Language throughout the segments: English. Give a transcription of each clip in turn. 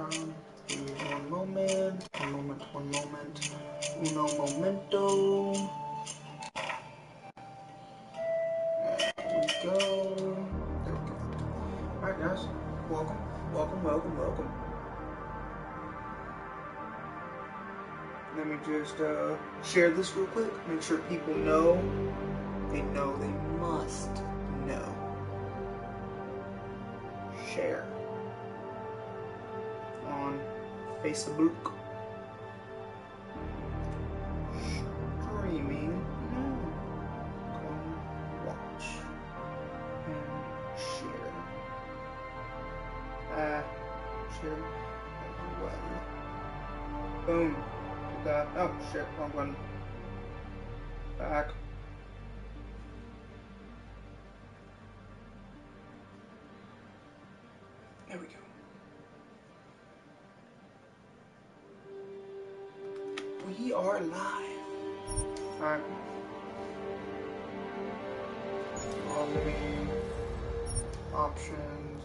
One moment. Uno momento. There we go. There we go. Alright guys, welcome. Let me just share this real quick. Make sure people know. They must know. Share on Facebook. Streaming. Come watch and share. Share as well. Boom. Did that. Oh shit, wrong button. Back. There we go. We are live. Alright. All living options.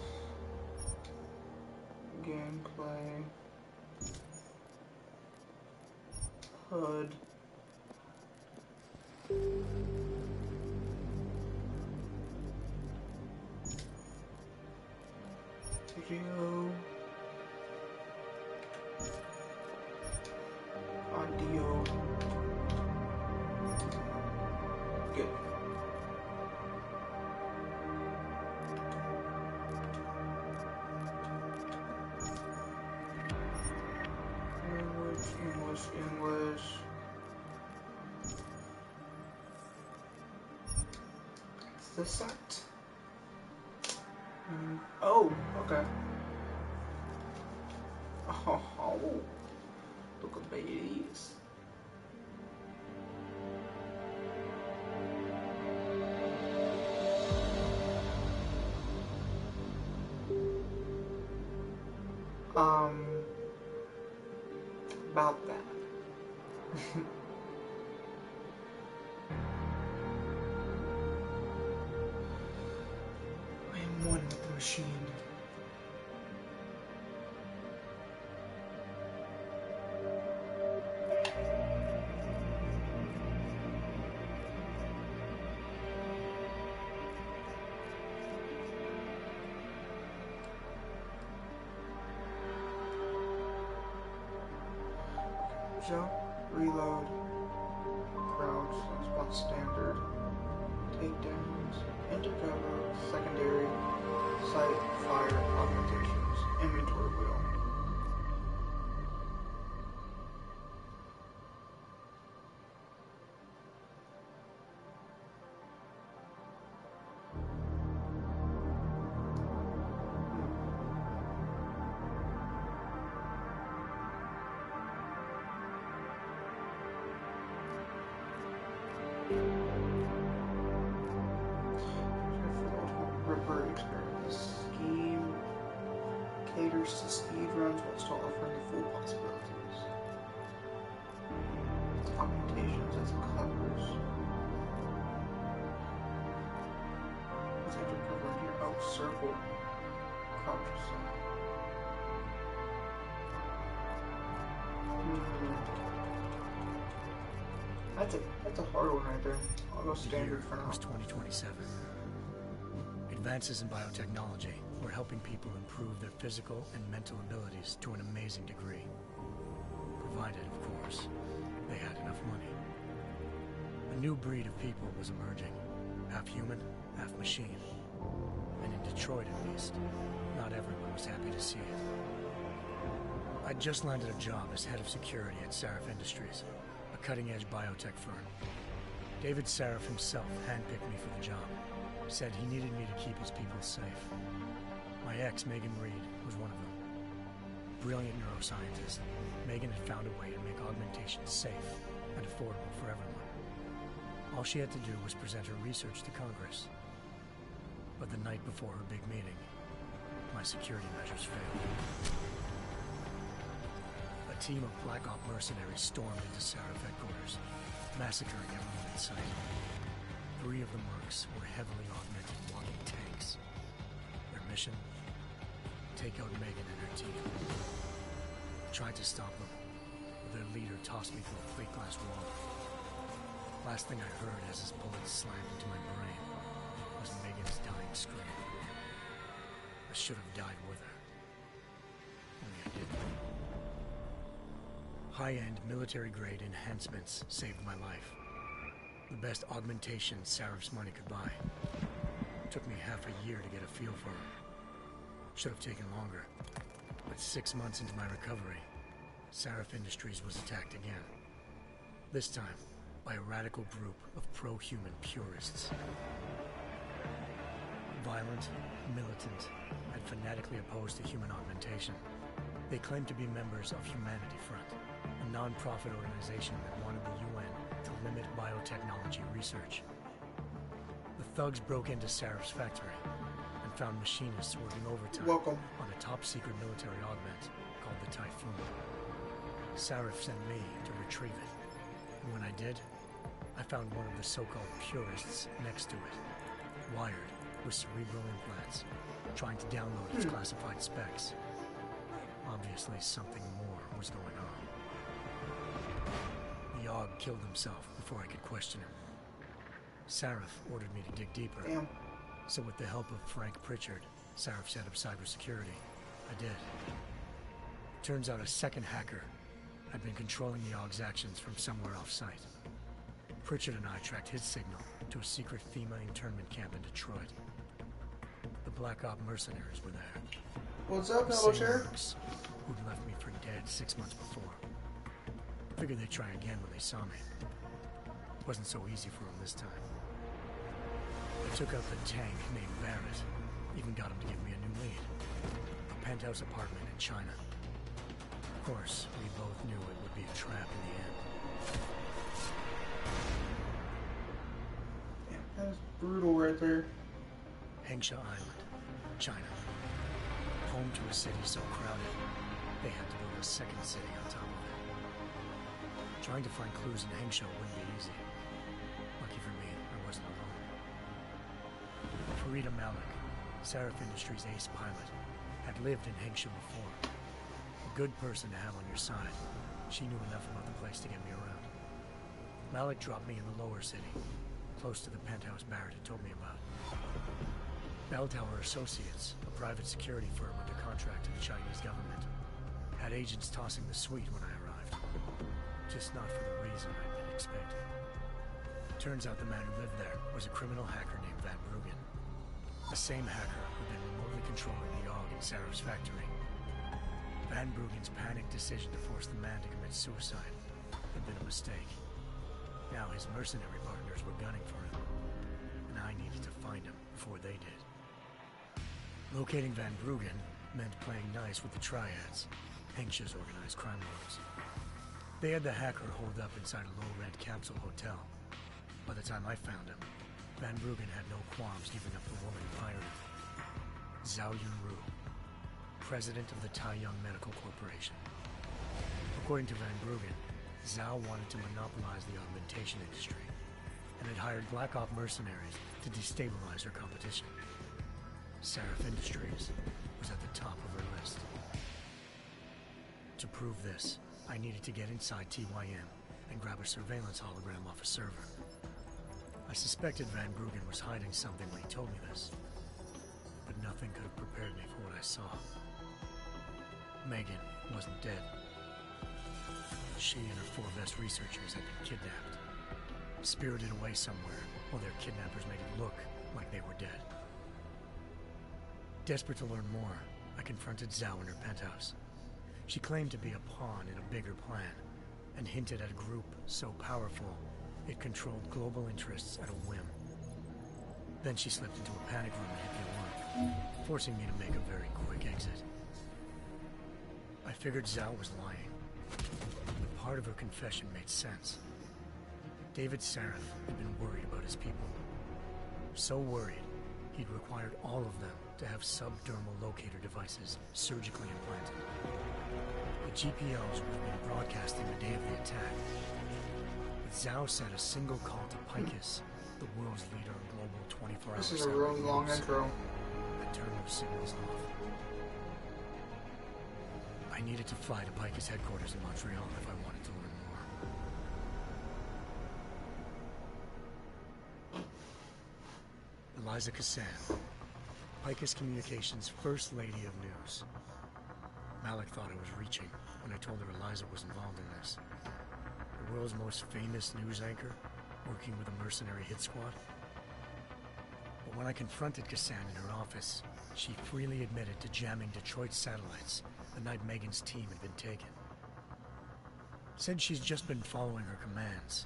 Gameplay. HUD. Video. Audio. Good. English. It's the site. Oh, okay. Oh, look at babies. About that. I am one with the machine. Jump, reload, crouch, that's about standard, takedowns, enter cover, secondary, sight, fire, augmentations, inventory wheel. Ripper experience. Scheme caters to speed runs while still offering the full possibilities. Augmentations as it covers. Let's enter cover here. Oh, circle. Crouch aside. That's a hard one right there. I'll go standard for now. It was 2027. Advances in biotechnology were helping people improve their physical and mental abilities to an amazing degree. Provided, of course, they had enough money. A new breed of people was emerging. Half human, half machine. And in Detroit, at least, not everyone was happy to see it. I'd just landed a job as head of security at Sarif Industries, a cutting-edge biotech firm. David Sarif himself handpicked me for the job. Said he needed me to keep his people safe. My ex, Megan Reed, was one of them. Brilliant neuroscientist, Megan had found a way to make augmentation safe and affordable for everyone. All she had to do was present her research to Congress. But the night before her big meeting, my security measures failed. A team of Black Op mercenaries stormed into Sarif headquarters, massacring everyone in sight. 3 of the mercs were heavily augmented walking tanks. Their mission? Take out Megan and her team. tried to stop them, but their leader tossed me through a plate glass wall. Last thing I heard as his bullets slammed into my brain was Megan's dying scream. I should have died with her. Only I didn't. High-end military-grade enhancements saved my life. The best augmentation Sarif's money could buy. Took me half a year to get a feel for her. Should have taken longer. But 6 months into my recovery, Sarif Industries was attacked again. This time, by a radical group of pro-human purists. Violent, militant, and fanatically opposed to human augmentation. They claimed to be members of Humanity Front, a non-profit organization that wanted the UN to limit biotechnology research. The thugs broke into Sarif's factory and found machinists working overtime on a top-secret military augment called the Typhoon. Sarif sent me to retrieve it, and when I did, I found one of the so-called purists next to it, wired with cerebral implants, trying to download its classified specs. Obviously, something more was going on. The Aug killed himself before I could question him. Sarif ordered me to dig deeper. Damn. So with the help of Frank Pritchard, Sarif's head of cybersecurity, I did. Turns out a second hacker had been controlling the Aug's actions from somewhere off-site. Pritchard and I tracked his signal to a secret FEMA internment camp in Detroit. The Black Op mercenaries were there. What's up, The Hello same Sheriff? mercs who'd left me for dead 6 months before. Figured they'd try again when they saw me. Wasn't so easy for them this time. I took out the tank named Barrett. Even got him to give me a new lead. A penthouse apartment in China. Of course, we both knew it would be a trap in the end. Damn, that was brutal right there. Hengsha Island, China. Home to a city so crowded, they had to build a second city on top of it. Trying to find clues in Hengsha wouldn't be easy. Lucky for me, I wasn't alone. Farida Malik, Sarif Industries' ace pilot, had lived in Hengsha before. A good person to have on your side. She knew enough about the place to get me around. Malik dropped me in the lower city, close to the penthouse Barrett had told me about. Bell Tower Associates, a private security firm under contract to the Chinese government, had agents tossing the suite when I arrived. Just not for the reason I'd been expecting. Turns out the man who lived there was a criminal hacker named Van Bruggen. The same hacker who'd been remotely controlling the Aug in Sarif's factory. Van Bruggen's panicked decision to force the man to commit suicide had been a mistake. Now his mercenary partners were gunning for him, and I needed to find him before they did. Locating Van Bruggen meant playing nice with the Triads, Hengsha's organized crime lords. They had the hacker holed up inside a low-rent capsule hotel. By the time I found him, Van Bruggen had no qualms giving up the woman who hired him. Zhao Yunru, president of the Taiyang Medical Corporation. According to Van Bruggen, Zhao wanted to monopolize the augmentation industry and had hired Black Op mercenaries to destabilize her competition. Sarif Industries was at the top of her list. To prove this, I needed to get inside TYM and grab a surveillance hologram off a server. I suspected Van Bruggen was hiding something when he told me this, but nothing could have prepared me for what I saw. Megan wasn't dead. She and her 4 best researchers had been kidnapped, spirited away somewhere while their kidnappers made it look like they were dead. Desperate to learn more, I confronted Zhao in her penthouse. She claimed to be a pawn in a bigger plan, and hinted at a group so powerful it controlled global interests at a whim. Then she slipped into a panic room and hit the alarm, forcing me to make a very quick exit. I figured Zhao was lying, but part of her confession made sense. David Sarif had been worried about his people. So worried, he'd required all of them to have subdermal locator devices surgically implanted. The GPOs would have been broadcasting the day of the attack. But Zhao said a single call to Picus, the world's leader in global 24-hour This is a really long intro. and turn those signals off. I I needed to fly to Picus headquarters in Montreal if I wanted to learn more. Eliza Cassan, Picus Communications' First Lady of News. Malik thought I was reaching when I told her Eliza was involved in this. The world's most famous news anchor, working with a mercenary hit squad. But when I confronted Cassan in her office, she freely admitted to jamming Detroit's satellites the night Megan's team had been taken. Said she's just been following her commands.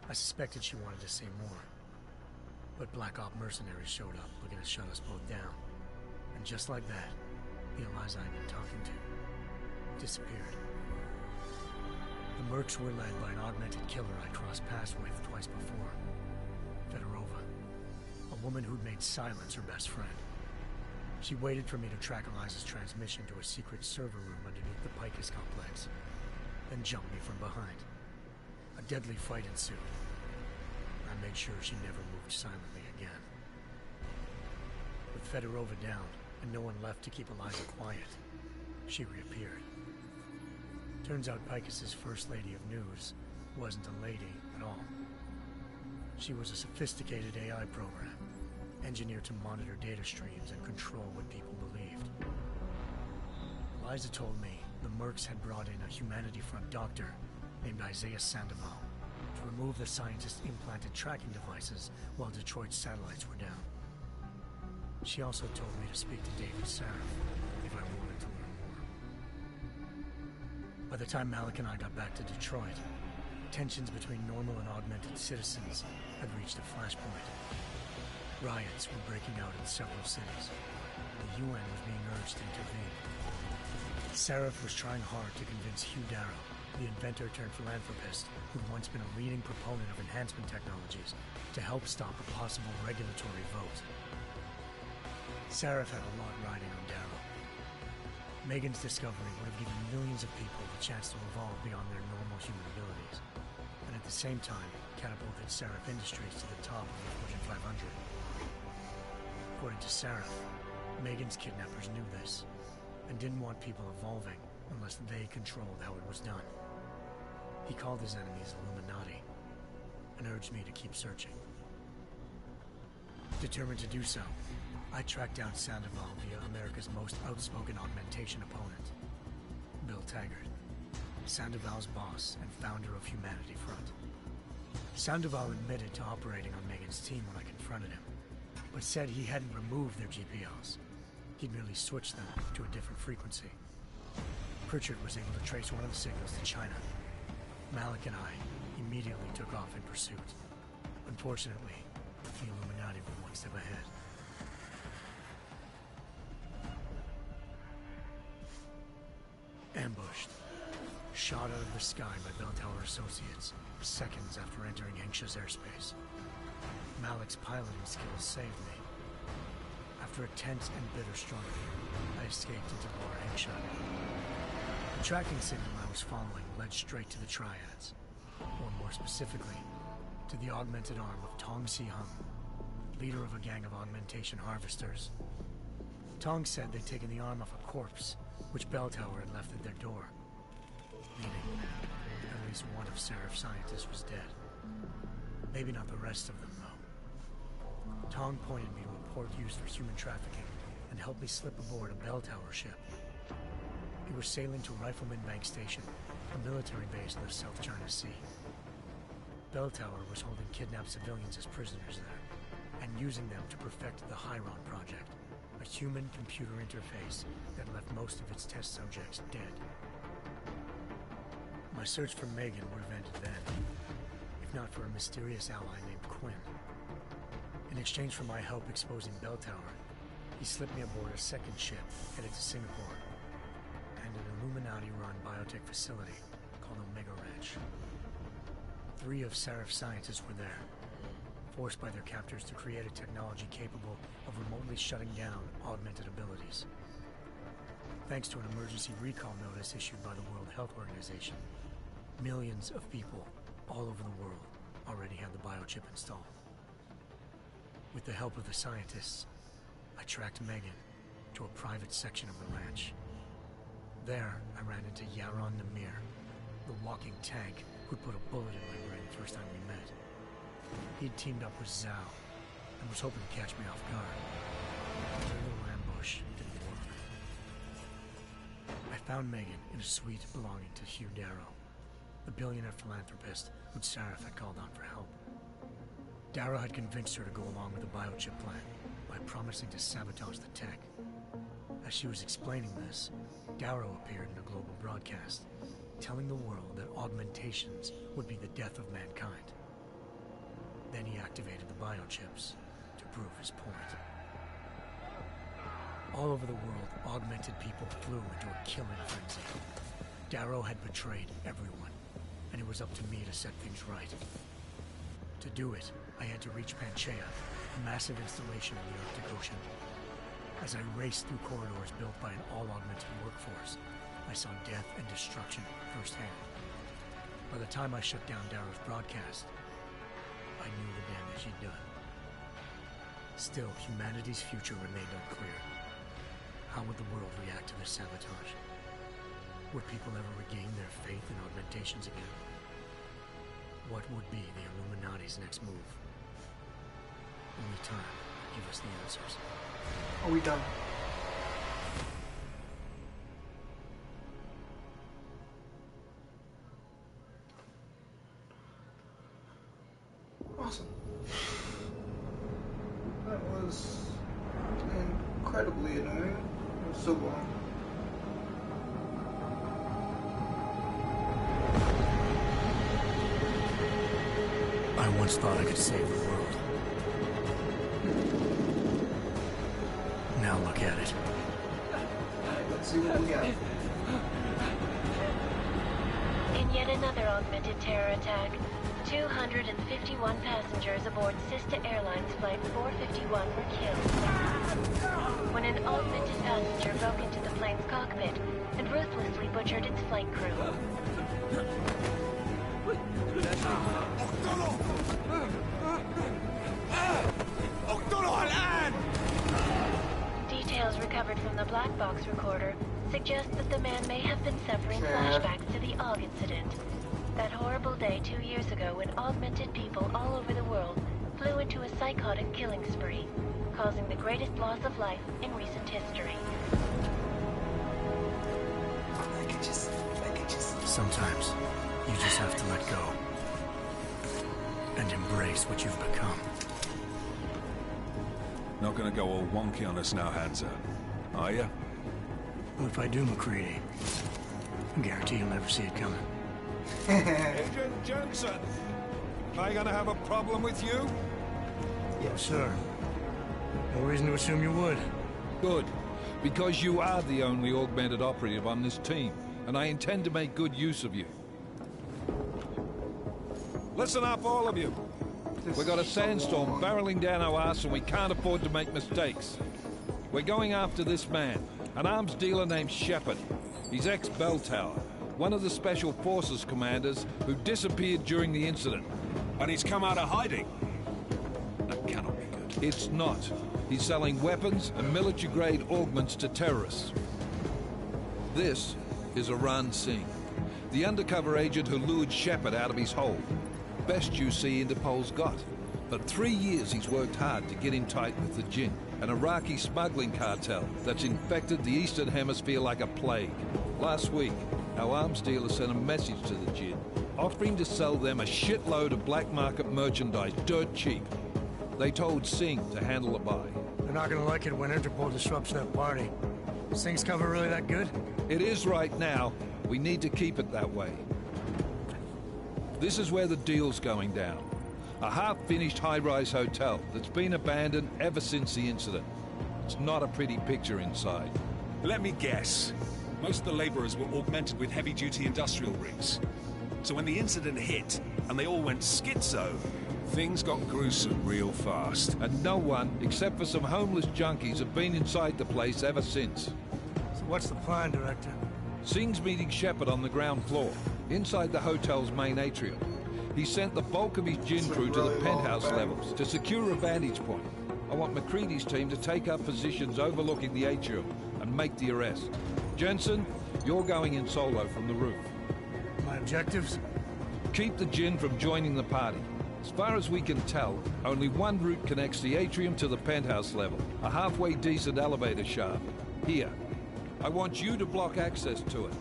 I suspected she wanted to say more. But Black Op mercenaries showed up looking to shut us both down. And just like that, the Eliza I'd been talking to disappeared. The Mercs were led by an augmented killer I crossed paths with twice before. Fedorova, a woman who'd made silence her best friend. She waited for me to track Eliza's transmission to a secret server room underneath the Picus complex, then jumped me from behind. A deadly fight ensued. I made sure she never moved silently again. With Fedorova down and no one left to keep Eliza quiet, she reappeared. Turns out Picus's First Lady of News wasn't a lady at all. She was a sophisticated AI program, engineered to monitor data streams and control what people believed. Eliza told me the Mercs had brought in a Humanity Front doctor named Isaiah Sandoval to remove the scientist's implanted tracking devices while Detroit's satellites were down. She also told me to speak to David Saraf if I wanted to learn more. By the time Malik and I got back to Detroit, tensions between normal and augmented citizens had reached a flashpoint. Riots were breaking out in several cities. The UN was being urged to intervene. Saraf was trying hard to convince Hugh Darrow, the inventor-turned-philanthropist who'd once been a leading proponent of enhancement technologies, to help stop a possible regulatory vote. Saraf had a lot riding on Darrow. Megan's discovery would have given millions of people the chance to evolve beyond their normal human abilities, and at the same time catapulted Saraf Industries to the top of the Fortune 500. According to Saraf, Megan's kidnappers knew this, and didn't want people evolving unless they controlled how it was done. He called his enemies Illuminati, and urged me to keep searching. Determined to do so, I tracked down Sandoval via America's most outspoken augmentation opponent, Bill Taggart, Sandoval's boss and founder of Humanity Front. Sandoval admitted to operating on Megan's team when I confronted him, but said he hadn't removed their GPLs. He'd merely switched them to a different frequency. Pritchard was able to trace one of the signals to China. Malik and I immediately took off in pursuit. Unfortunately, the Illuminati were one step ahead. Ambushed. Shot out of the sky by Bell Tower Associates, seconds after entering Hengsha's airspace. Malik's piloting skills saved me. After a tense and bitter struggle, I escaped into Lower Hengsha. The tracking signal I was following led straight to the Triads, or more specifically, to the augmented arm of Tong Si-hung, leader of a gang of augmentation harvesters. Tong said they'd taken the arm off a corpse, which Bell Tower had left at their door, meaning at least one of Saraf's scientists was dead. Maybe not the rest of them, though. Tong pointed me to a port used for human trafficking and helped me slip aboard a Bell Tower ship. We were sailing to Rifleman Bank Station, a military base in the South China Sea. Bell Tower was holding kidnapped civilians as prisoners there, and using them to perfect the Hyron Project, a human-computer interface that left most of its test subjects dead. My search for Megan would have ended then, if not for a mysterious ally named Quinn. In exchange for my help exposing Bell Tower, he slipped me aboard a second ship headed to Singapore, and an Illuminati-run biotech facility called Omega Ranch. 3 of Saraf's scientists were there, forced by their captors to create a technology capable of remotely shutting down augmented abilities. Thanks to an emergency recall notice issued by the World Health Organization, millions of people all over the world already had the biochip installed. With the help of the scientists, I tracked Megan to a private section of the ranch. There, I ran into Yaron Namir, the walking tank who'd put a bullet in my brain the first time we met. He'd teamed up with Zhao and was hoping to catch me off guard. But their little ambush didn't work. I found Megan in a suite belonging to Hugh Darrow, the billionaire philanthropist who Sarif had called on for help. Darrow had convinced her to go along with the biochip plan by promising to sabotage the tech. As she was explaining this, Darrow appeared in a global broadcast, telling the world that augmentations would be the death of mankind. Then he activated the biochips to prove his point. All over the world, augmented people flew into a killing frenzy. Darrow had betrayed everyone, and it was up to me to set things right. To do it, I had to reach Panchaea, a massive installation in the Arctic Ocean. As I raced through corridors built by an all-augmented workforce, I saw death and destruction firsthand. By the time I shut down Darrow's broadcast, I knew the damage he'd done. Still, humanity's future remained unclear. How would the world react to this sabotage? Would people ever regain their faith in augmentations again? What would be the Illuminati's next move? Only time could give us the answers. Are we done? Awesome. That was incredibly annoying. It was so long. I once thought I could save the world. Now look at it. Let's see what we got. In yet another augmented terror attack, 251 passengers aboard Sister Airlines Flight 451 were killed when an augmented passenger broke into the plane's cockpit and ruthlessly butchered its flight crew. Details recovered from the black box recorder suggest that the man may have been suffering flashbacks to the AUG incident. That horrible day 2 years ago when augmented people all over the world flew into a psychotic killing spree, causing the greatest loss of life in recent history. Sometimes, you just have to let go. And embrace what you've become. Not gonna go all wonky on us now, Hansa, are ya? Well, if I do, McCready, I guarantee you'll never see it coming. Agent Jensen! Am I gonna have a problem with you? Yes, sir. No reason to assume you would. Good. Because you are the only augmented operative on this team, and I intend to make good use of you. Listen up, all of you. We've got a sandstorm barreling down our arse and we can't afford to make mistakes. We're going after this man, an arms dealer named Shepard. He's ex-Bell Tower, one of the Special Forces commanders who disappeared during the incident. And he's come out of hiding. That cannot be good. It's not. He's selling weapons and military-grade augments to terrorists. This is Aran Singh, the undercover agent who lured Shepard out of his hole. Best you see Interpol's got. For 3 years he's worked hard to get in tight with the Jinn, an Iraqi smuggling cartel that's infected the Eastern Hemisphere like a plague. Last week, our arms dealer sent a message to the Jinn, offering to sell them a shitload of black market merchandise dirt cheap. They told Singh to handle the buy. They're not gonna like it when Interpol disrupts their party. Singh's cover really that good? It is right now. We need to keep it that way. This is where the deal's going down. A half-finished high-rise hotel that's been abandoned ever since the incident. It's not a pretty picture inside. Let me guess. Most of the laborers were augmented with heavy-duty industrial rigs. So when the incident hit, and they all went schizo, things got gruesome real fast. And no one, except for some homeless junkies, have been inside the place ever since. So what's the plan, Director? Singh's meeting Shepard on the ground floor, inside the hotel's main atrium. He sent the bulk of his Jinn crew to the penthouse levels to secure a vantage point. I want McCready's team to take up positions overlooking the atrium and make the arrest. Jensen, You're going in solo from the roof. My objectives? Keep the Jinn from joining the party. As far as we can tell, only one route connects the atrium to the penthouse level. A halfway decent elevator shaft. Here. I want you to block access to it.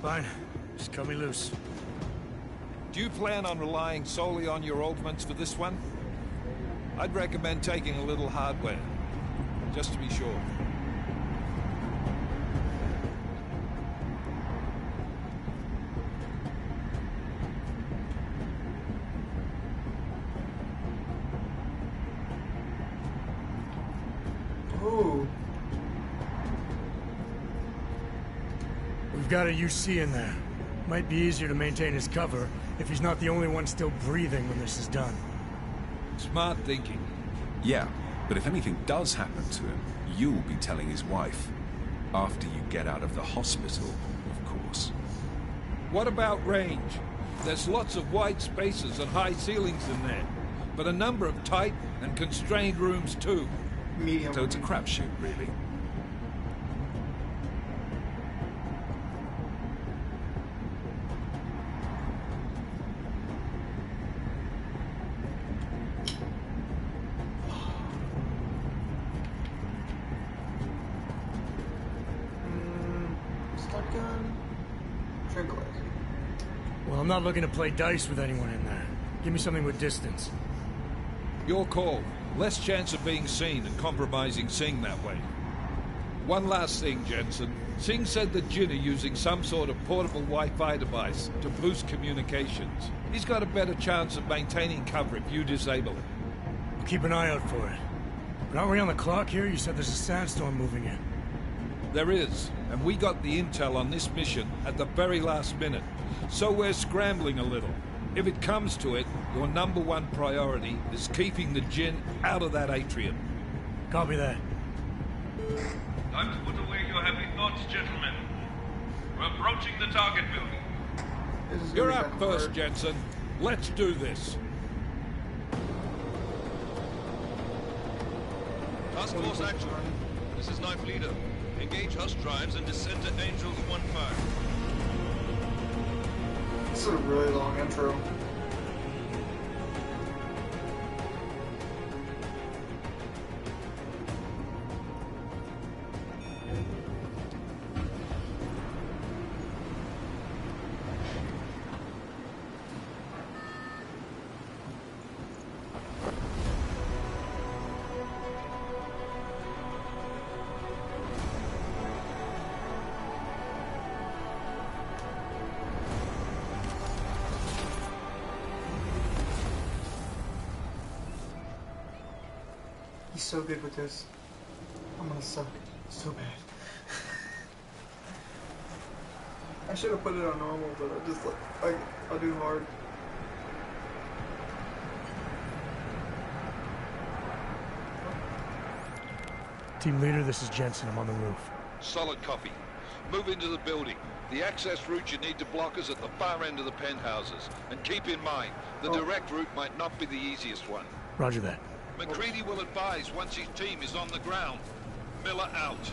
Fine. Just cut me loose. Do you plan on relying solely on your augments for this one? I'd recommend taking a little hardware, just to be sure. Ooh. We've got a UC in there. Might be easier to maintain his cover if he's not the only one still breathing when this is done. Smart thinking. Yeah, but if anything does happen to him, you'll be telling his wife. After you get out of the hospital, of course. What about range? There's lots of wide spaces and high ceilings in there, but a number of tight and constrained rooms too. Medium. So it's a crapshoot, really. Stun gun. Tranquilizer. Well, I'm not looking to play dice with anyone in there. Give me something with distance. Your call. Less chance of being seen and compromising Singh that way. One last thing, Jensen. Singh said the Jinn are using some sort of portable Wi-Fi device to boost communications. He's got a better chance of maintaining cover if you disable it. I'll keep an eye out for it. But aren't we on the clock here? You said there's a sandstorm moving in. There is, and we got the intel on this mission at the very last minute. So we're scrambling a little. If it comes to it, your #1 priority is keeping the Jinn out of that atrium. Copy that. Time to put away your heavy thoughts, gentlemen. We're approaching the target building. This is gonna You're be up second first, part. Jensen. Let's do this. Task Force action. This is Knife Leader. Engage Hush drives and descend to Angels 1-5. This is a really long intro. He's so good with this. I'm gonna suck so bad. I should have put it on normal, but I just I'll do hard. Team leader, this is Jensen. I'm on the roof. Solid copy. Move into the building. The access route you need to block is at the far end of the penthouses. And keep in mind, the direct route might not be the easiest one. Roger that. McCready will advise once his team is on the ground. Miller out.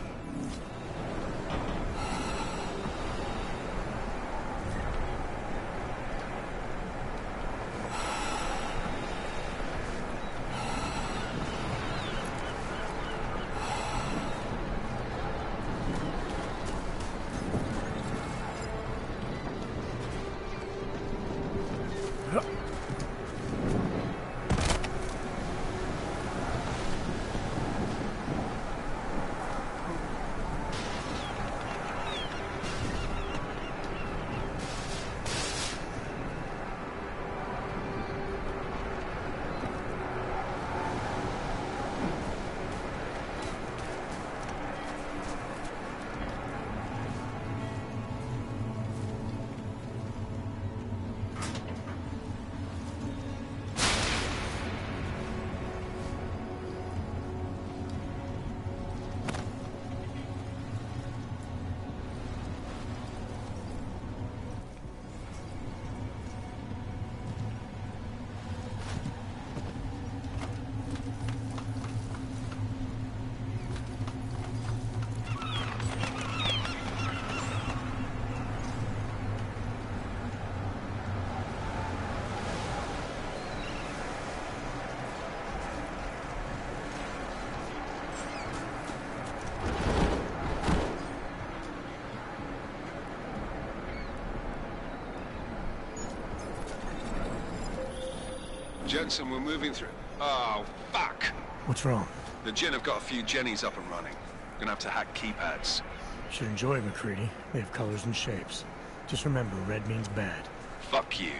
Jensen, we're moving through... Oh, fuck! What's wrong? The Jinn have got a few Jennies up and running. Gonna have to hack keypads. Should enjoy McCready. They have colors and shapes. Just remember, red means bad. Fuck you.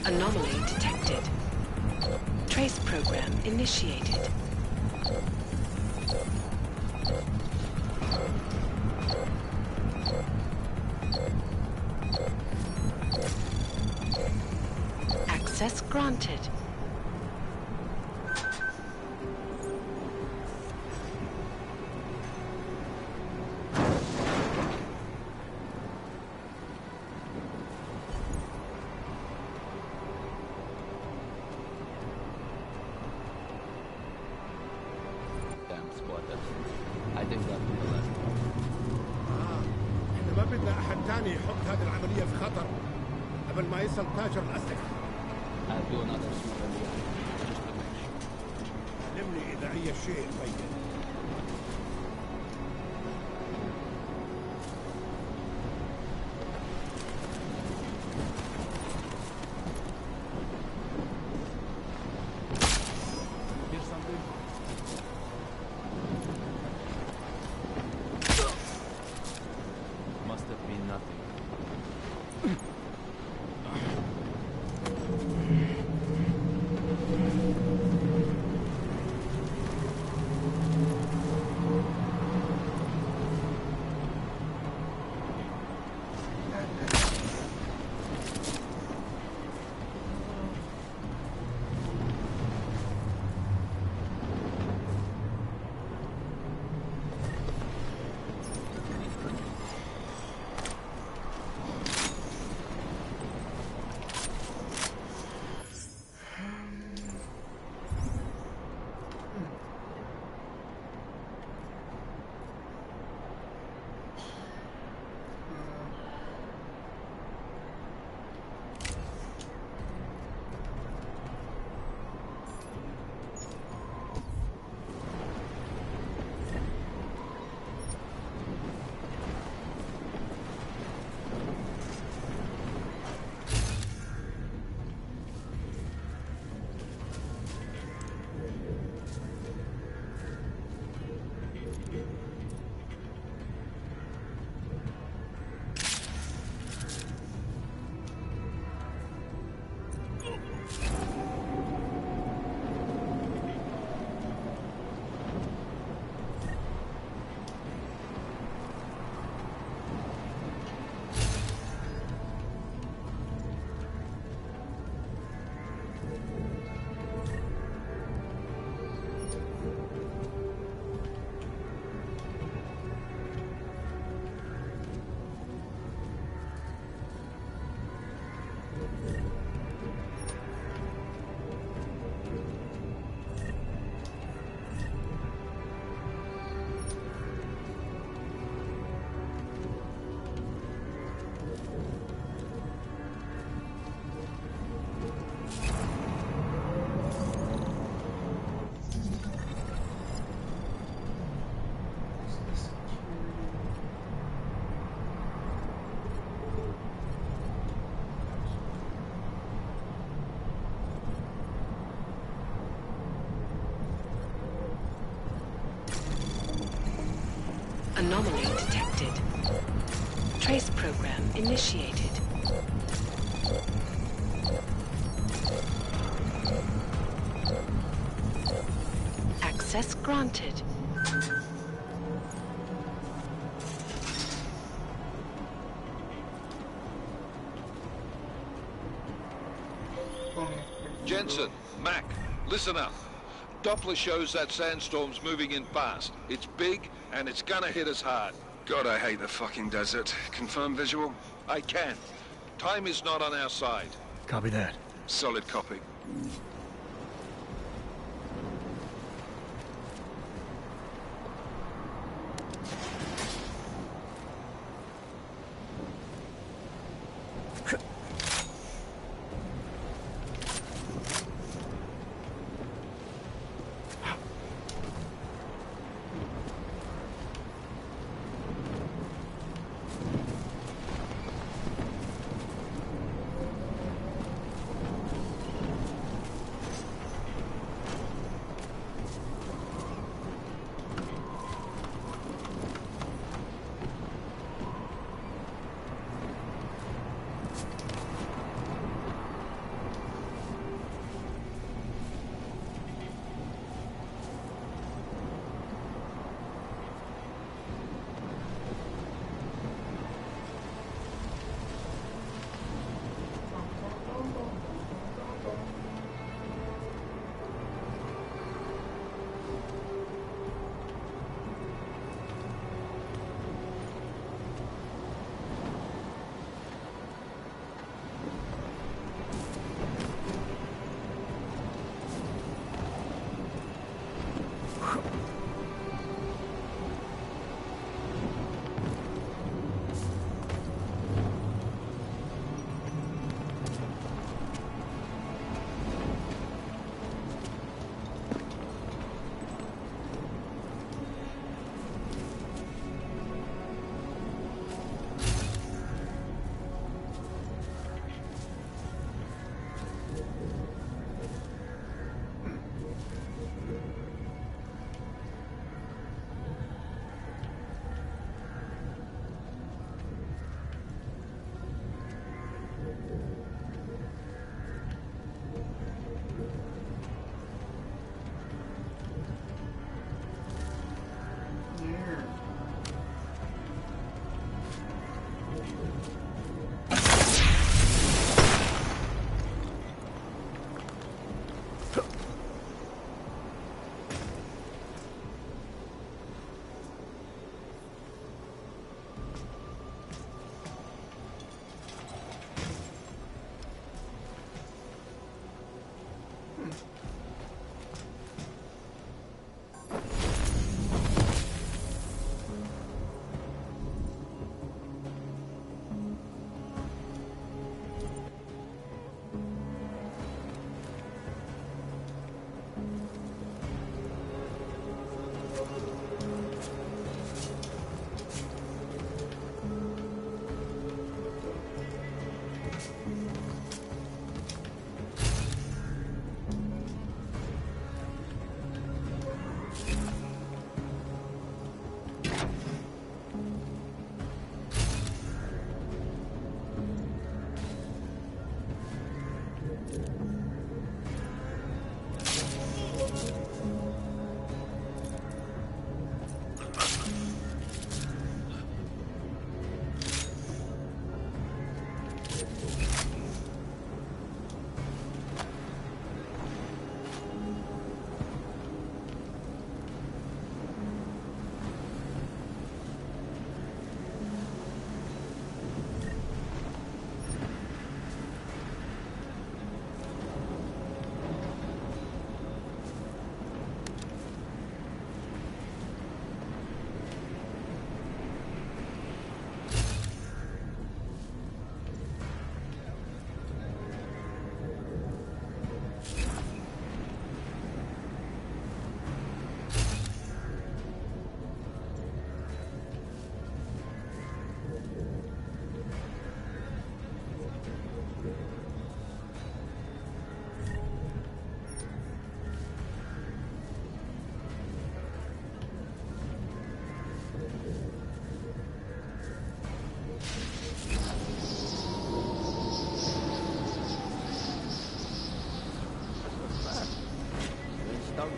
Anomaly detected. Trace program initiated. Access granted. احنا ما بدنا احد تاني يحط هذه العملية في خطر قبل ما يصل تاجر الأسلحة. علمني إذا أي شيء بين. program initiated. Access granted. Jensen, Mac, listen up. Doppler shows that sandstorm's moving in fast. It's big, and it's gonna hit us hard. God, I hate the fucking desert. Confirm visual? I can. Time is not on our side. Copy that. Solid copy.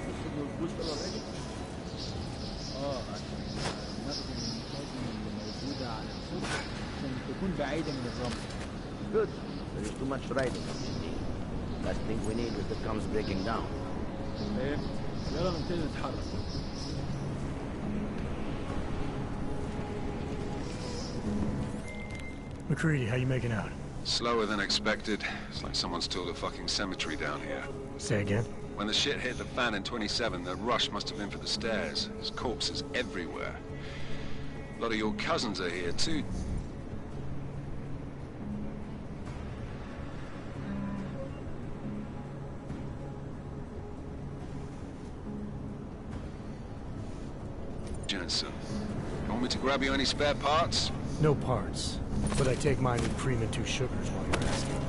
في السجن والبوستر already؟ عشان نخدم المخازن اللي موجودة على السجن عشان تكون بعيدة من الرمل. Good. There is too much riding on this thing. Last thing we need is it comes breaking down. ايه؟ يلا نبتدي نتحرك. McCready, how you making out? Slower than expected. It's like someone's tilled a fucking cemetery down here. Say again? When the shit hit the fan in 27, the rush must have been for the stairs. There's corpses everywhere. A lot of your cousins are here, too. Jensen, you want me to grab you any spare parts? No parts, but I take mine with cream and 2 sugars while you're asking.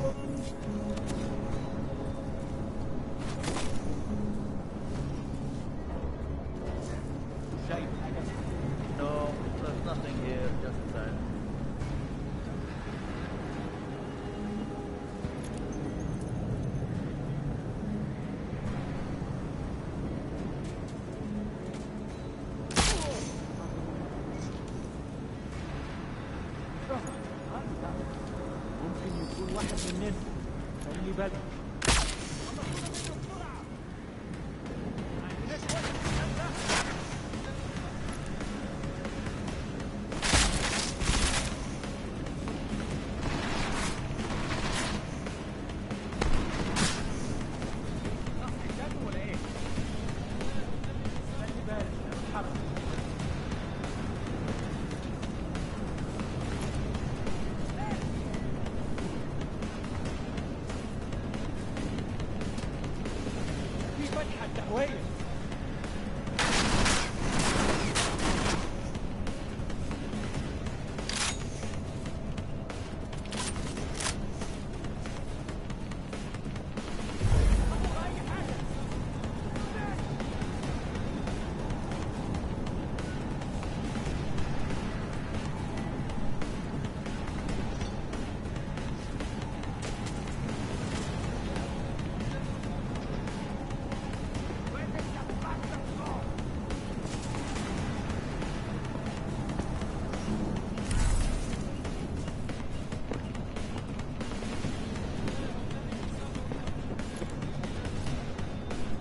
No, there's nothing here, just that. ممكن يكون واحد مننا. خلي بالك.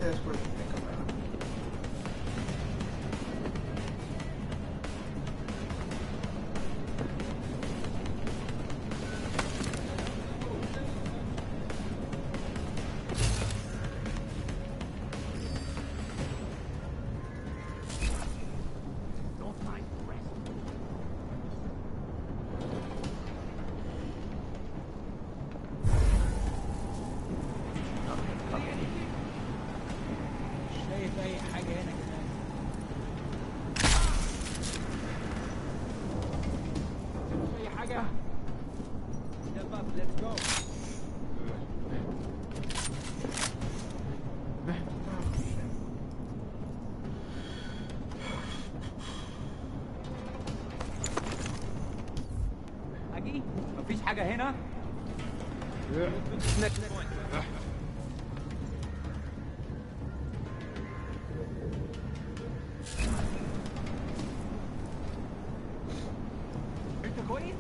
That's where they think about. شايف أي حاجة هنا كمان؟ شايف أي حاجة؟ Step up, let's go. أجي؟ مفيش حاجة هنا؟ Next point. انت كويس؟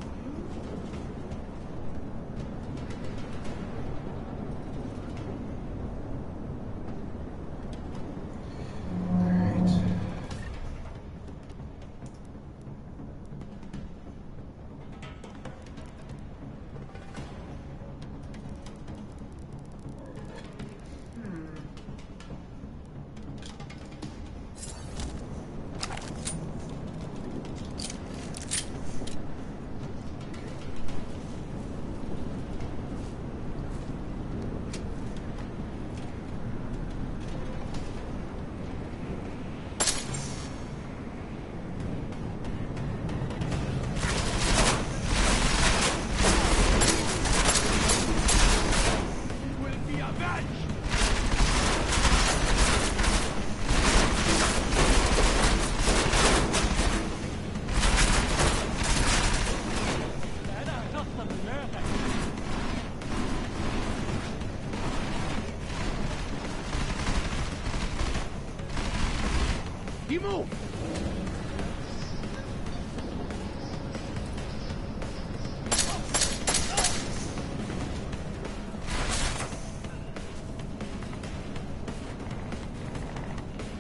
He moved!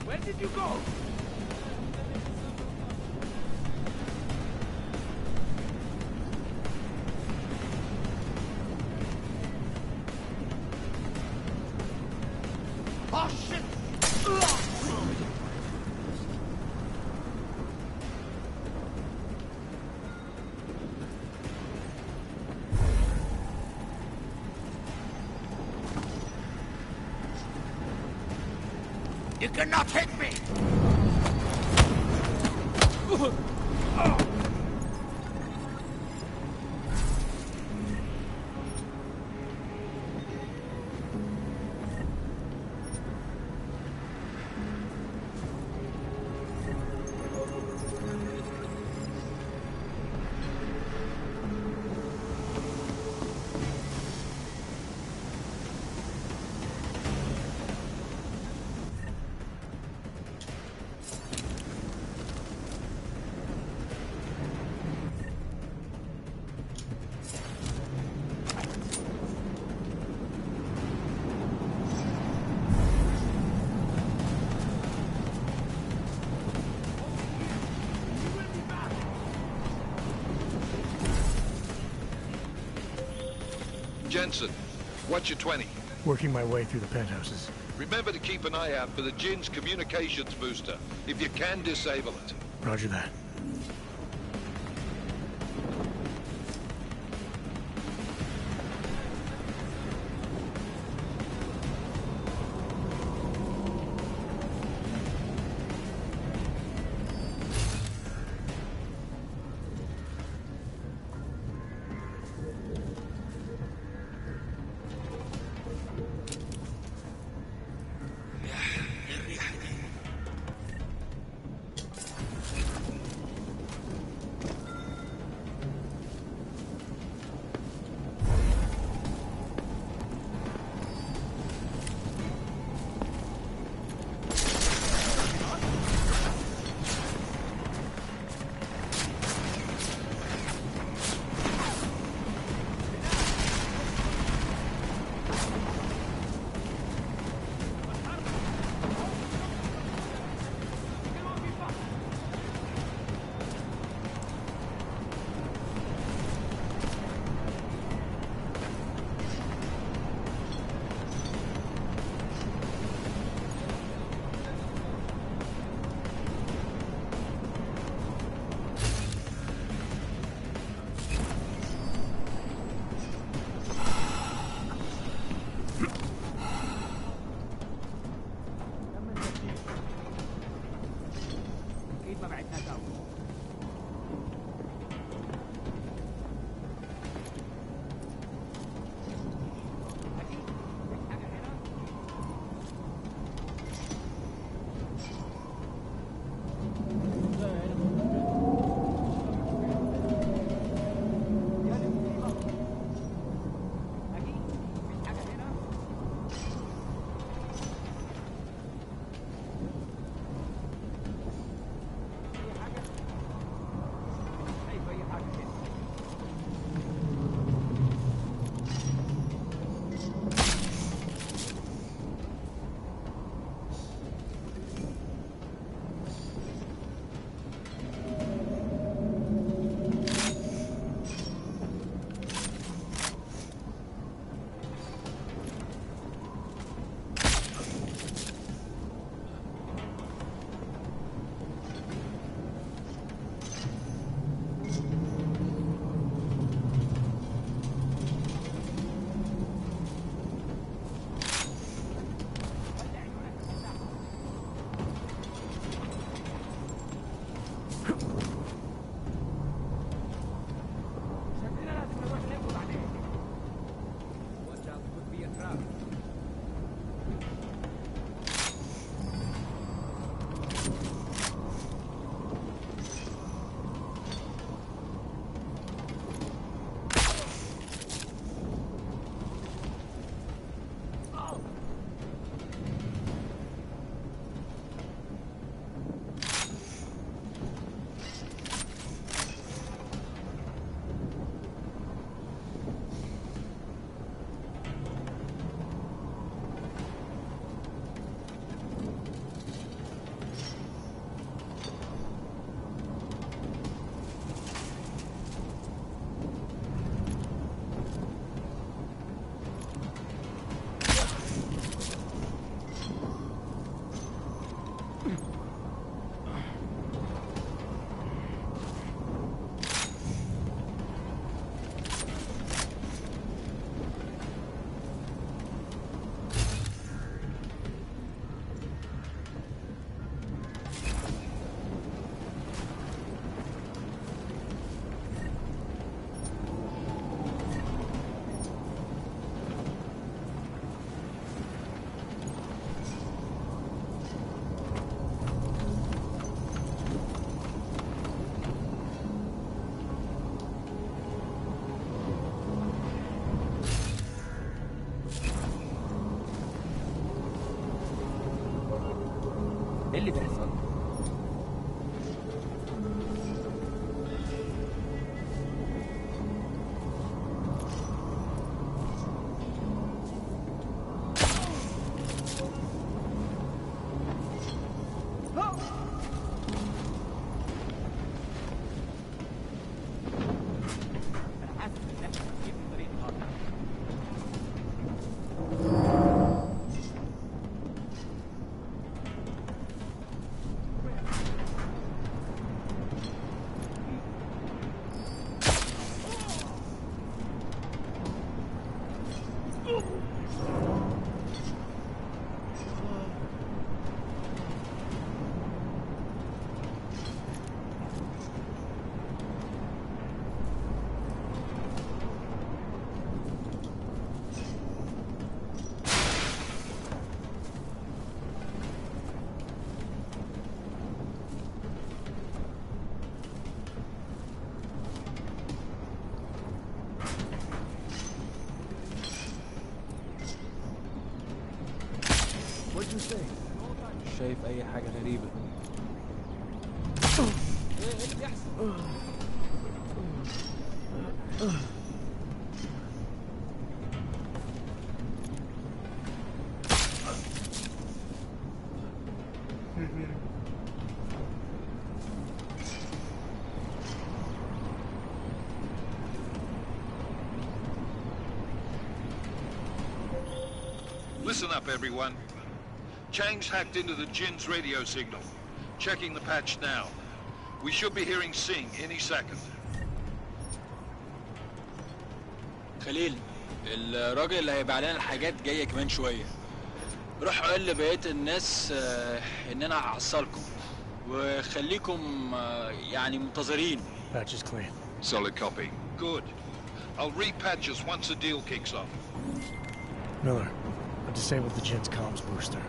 Where did you go? Oh shit! You cannot hit me! Jensen, what's your 20? Working my way through the penthouses. Remember to keep an eye out for the Jinn's communications booster, if you can disable it. Roger that. ايه اللي بيحصل؟ مش شايف اي حاجة غريبة. ايه اللي بيحصل؟ Listen up, everyone. Chang's hacked into the Jin's radio signal. Checking the patch now. We should be hearing Sing any second. خليل، الراجل اللي هيبيع لنا الحاجات جاية كمان شوية. روح قول لبقية الناس ان انا هحصلكم وخليكم يعني منتظرين. Patch is clean. Solid copy. Good. I'll repatch us once the deal kicks off. Miller, I've disabled the Jin's comms booster.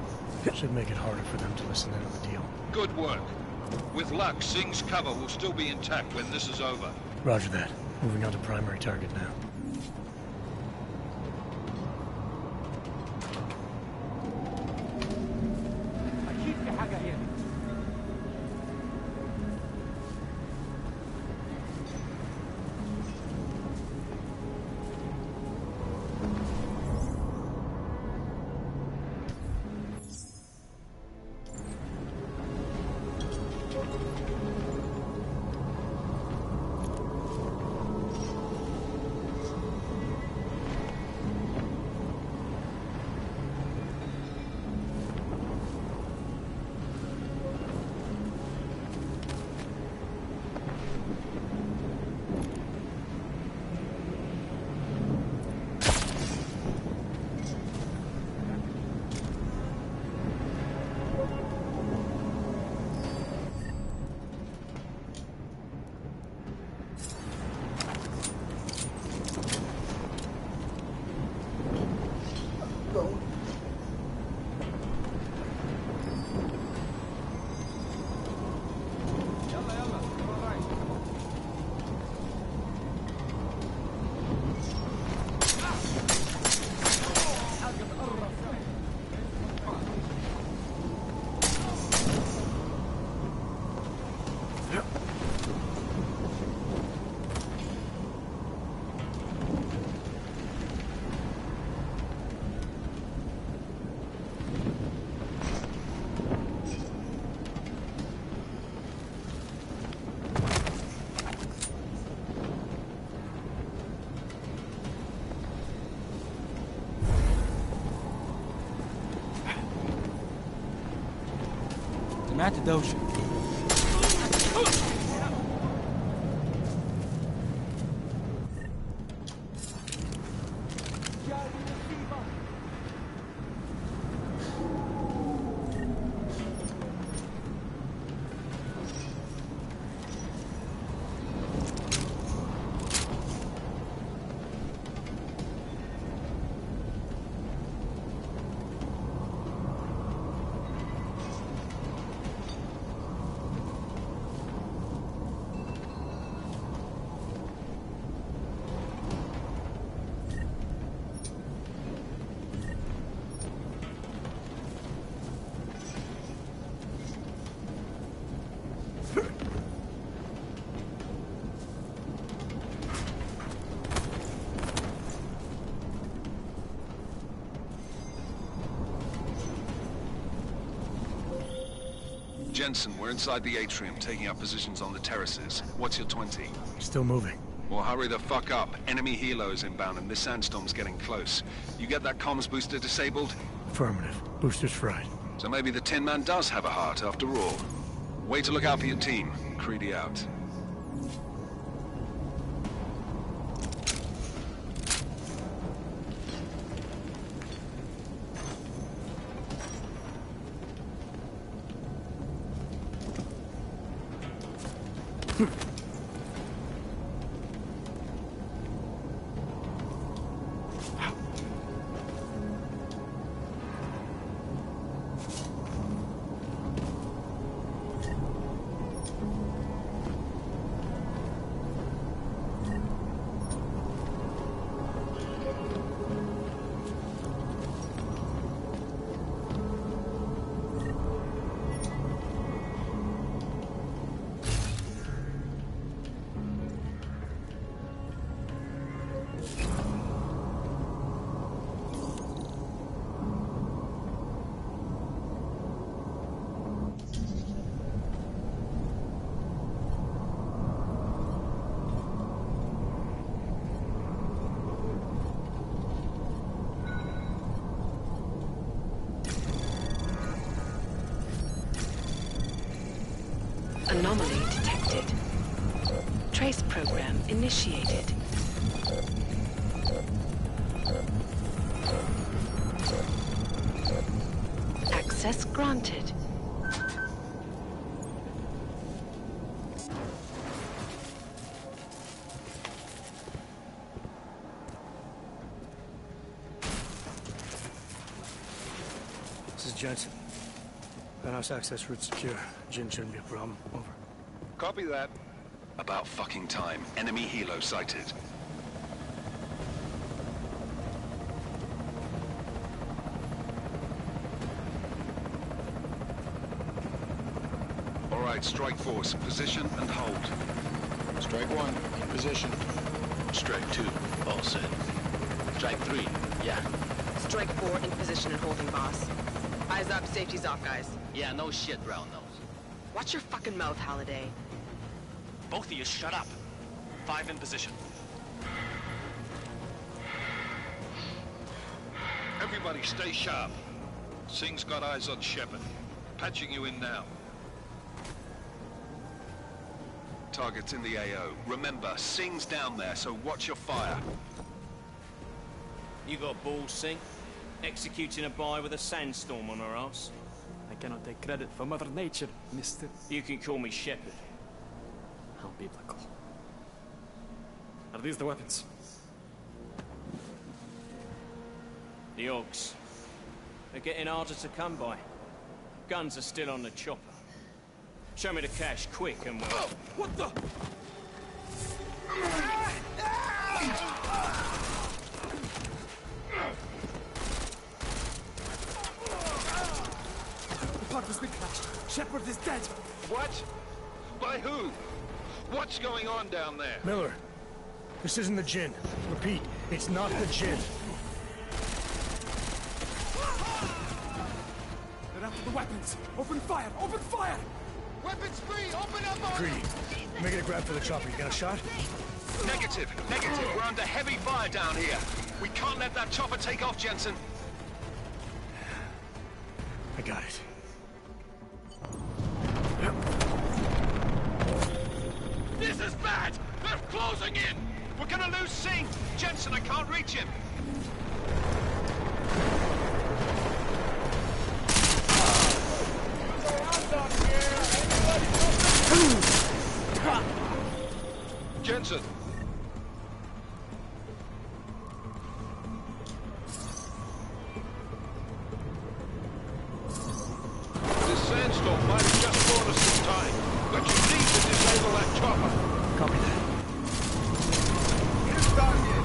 Should make it harder for them to listen in on the deal. Good work. With luck, Sing's cover will still be intact when this is over. Roger that. Moving on to primary target now. سمعت دوشة. Jensen, we're inside the atrium, taking up positions on the terraces. What's your 20? Still moving. Well, hurry the fuck up. Enemy helos inbound and this sandstorm's getting close. You get that comms booster disabled? Affirmative. Booster's fried. So maybe the Tin Man does have a heart after all. Way to look out for your team. Creedy out. Anomaly detected. Trace program initiated. Access granted. This is Jensen. Penthouse access route secure. Jin shouldn't be a problem. Over. Copy that. About fucking time. Enemy helo sighted. All right, strike force. Position and hold. Strike 1, in position. Strike 2, all set. Strike 3, yeah. Strike 4 in position and holding, boss. Eyes up, safety's off, guys. Yeah, no shit, round nose. Watch your fucking mouth, Halliday. Both of you shut up. 5 in position. Everybody stay sharp. Singh's got eyes on Shepard. Patching you in now. Target's in the AO. Remember, Singh's down there, so watch your fire. You got balls, Singh? Executing a buy with a sandstorm on her ass? I cannot take credit for Mother Nature, mister. You can call me Shepard. How biblical. Are these the weapons? The Augs. They're getting harder to come by. Guns are still on the chopper. Show me the cash, quick, and we'll... Oh, what the? The part was clashed. Shepard is dead. What? By who? What's going on down there? Miller, this isn't the Jinn. Repeat, it's not the Jinn. They're after the weapons. Open fire! Open fire! Weapons free! Open up! Greedy. Making a grab for the chopper. You got a shot? Negative. Negative. We're under heavy fire down here. We can't let that chopper take off, Jensen. I got it. This is bad! They're closing in! We're gonna lose Singh! Jensen, I can't reach him! Jensen! This sandstorm might have just bought us some time, but you need to disable that chopper. Copy that. Here's target!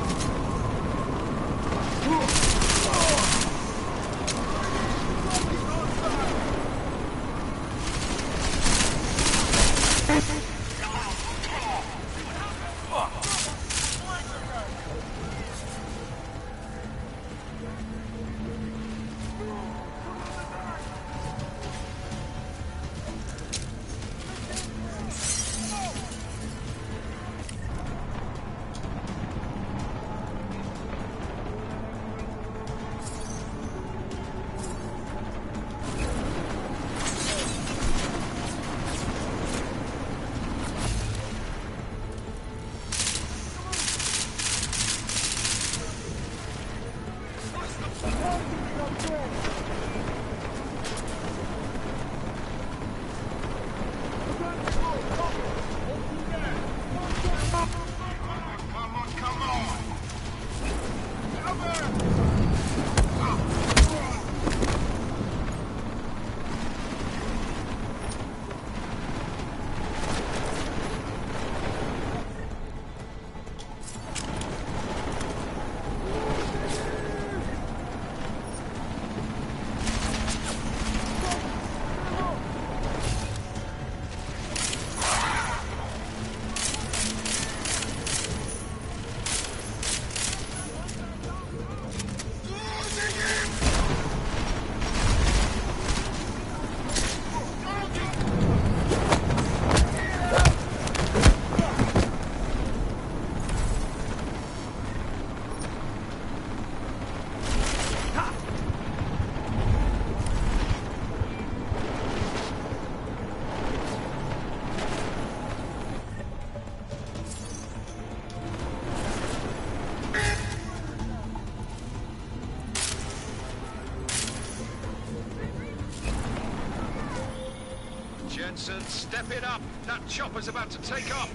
Jensen, step it up. That chopper's about to take off.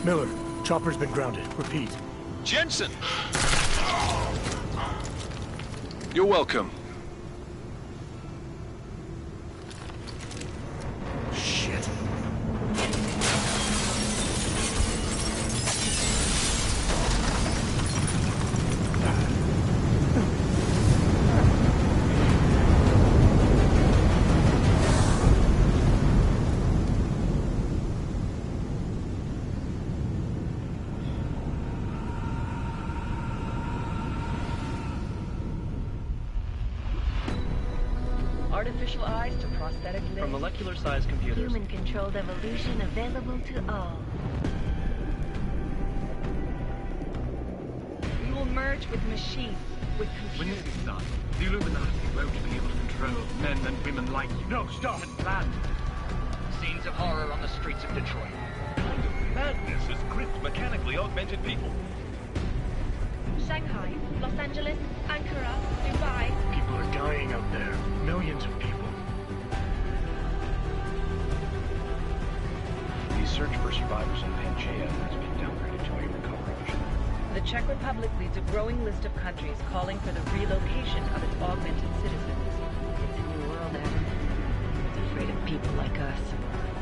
Miller, chopper's been grounded. Repeat. Jensen! You're welcome. Shit. Artificial eyes to prosthetic limbs. From molecular-sized computers. Human-controlled evolution available to all. We will merge with machines, with When computers. this is done, the Illuminati won't be able to control men and women like you. No, stop! And planned. Scenes of horror on the streets of Detroit. Kind of madness has gripped mechanically augmented people. Shanghai, Los Angeles, Ankara, Dubai. People are dying out there. Millions of people. The search for survivors in Pangaea has been downgraded to a recovery mission. The Czech Republic leads a growing list of countries calling for the relocation of its augmented citizens. It's a new world, Adam. It's afraid of people like us.